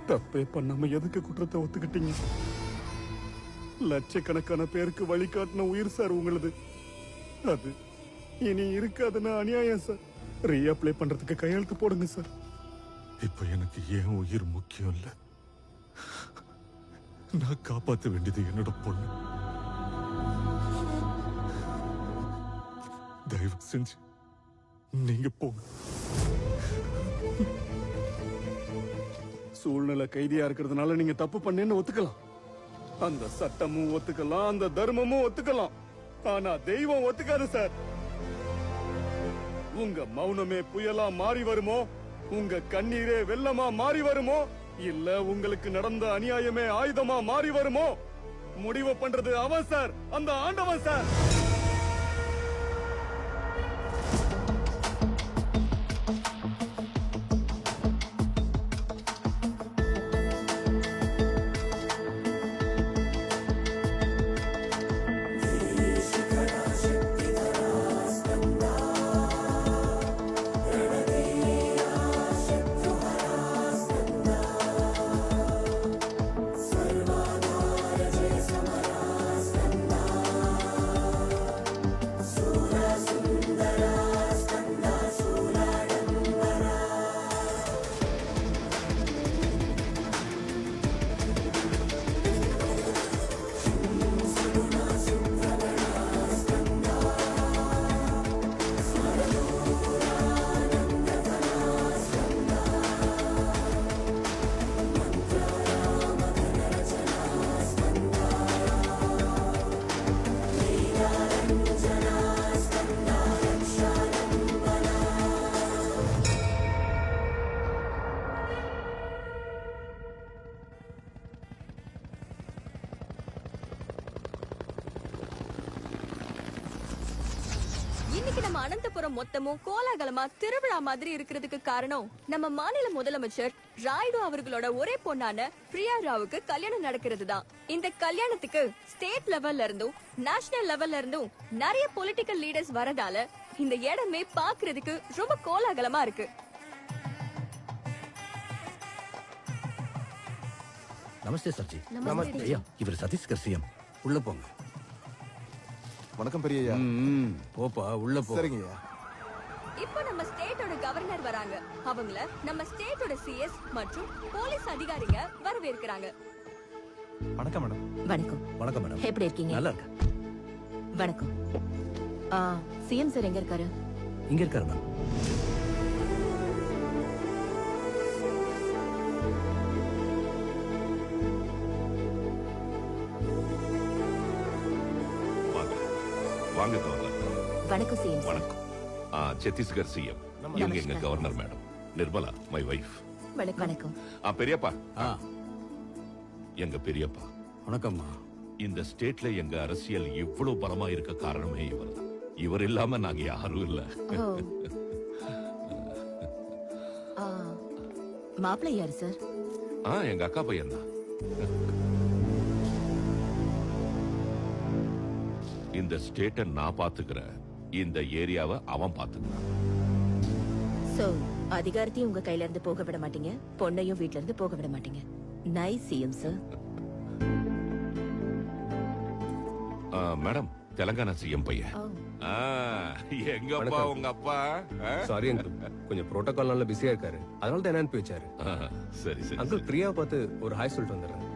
தப்பே பண்ணாம எதுக்கு குற்றத்தை ஒத்துக்கிட்டீங்க? லட்சக்கணக்கான பேருக்கு வழிகாட்டின உயிர் சார் உங்களது. அது இனி இருக்காதுன்னு அநியாயம் சார். ரீஅப்ளை பண்றதுக்கு கையெழுத்து போடுங்க சார். இப்ப எனக்கு ஏன் உயிர் முக்கியம் இல்ல, நான் காப்பாற்ற வேண்டியது என்னோட பொண்ணு. தயவு செஞ்சு நீங்க போங்க. சூழ்நிலை கைதியா இருக்கிறதுனால நீங்க தப்பு பண்ணேன்னு ஒத்துக்கலாம். அந்த சட்டமும் ஒத்துக்கலாம், அந்த தர்மமும் ஒத்துக்கலாம். ஆனா தெய்வம் ஒத்துக்காது சார். உங்க மௌனமே புயலா மாறி வருமோ, உங்க கண்ணீரே வெள்ளமா மாறி வருமோ, இல்ல உங்களுக்கு நடந்த அநியாயமே ஆயுதமா மாறி வருமோ, முடிவு பண்றது அவன் சார், அந்த ஆண்டவன் சார். இன்னைக்கு நம்ம அனந்தபுரம் மொத்தமும் கோலாகலமா திருவிழா மாதிரி இருக்கிறதுக்கு காரணம் நம்ம மாநில முதலமைச்சர் ராயுடு அவர்களோட ஒரே பொண்ணான பிரியா ராவுக்கு கல்யாணம் நடக்கிறது தான். இந்த கல்யாணத்துக்கு ஸ்டேட் லெவல்ல இருந்தும் நேஷனல் லெவல்ல இருந்தும் நிறைய பொலிட்டிக்கல் லீடர்ஸ் வரதால இந்த இடமே பாக்குறதுக்கு ரொம்ப கோலாகலமா இருக்கு. நமஸ்தே சர்ஜி. நமஸ்தே. ஐயா, இவர் சதீஸ்கர் சிஎம். உள்ள போங்க. வணக்கம் பெரியய்யா. போப்பா, உள்ள போ. சரிங்கய்யா. இப்போ நம்ம ஸ்டேட்டோட கவர்னர் வராங்க. அவங்கள நம்ம ஸ்டேட்டோட சிஎஸ் மற்றும் போலீஸ் அதிகாரிங்க வரவேற்கிறாங்க. வணக்கம் மேடம். வணக்கம். வணக்கம் மேடம். எப்படி இருக்கீங்க? நல்லா இருக்கேன். வணக்கம். சிஎம் சார் எங்க இருக்காரு? இங்க இருக்காரு மேம். வாங்க கவர்னர். வணக்கம் சிஎம். வணக்கம். சத்தீஸ்கர் சிஎம். இவங்க எங்க governor madam Nirmala, my wife. வணக்கம். பெரியப்பா, எங்க பெரியப்பா. வணக்கம்மா. இந்த ஸ்டேட்ல எங்க அரசியல் இவ்வளவு பலமா இருக்க காரணமே இவர் தான். இவர் இல்லாம நாங்க யாரும் இல்ல. மாப்பிள்ளை யாரு சார்? எங்க அக்கா பையன் தான். இந்த ஸ்டேட்டை நான் பாத்துக்கிறேன், இந்த ஏரியாவை அவன் பாத்துக்கிறான். சோ அதிகாரத்தையும் உங்க கையில இருந்து போக விட மாட்டீங்க, பொண்ணையும் வீட்ல இருந்து போக விட மாட்டீங்க. Nice CM sir. Madam, Telangana CM பையன். எங்கப்பா உங்க அப்பா? சாரி அங்கிள், கொஞ்சம் புரோட்டோகால் பிஸியா இருக்காரு, அதனால தான் என்ன வச்சாரு. சரி சரி அங்கிள், பிரியா பார்த்து ஒரு ஹாய் சொல்லிட்டு வந்துடுறேன்.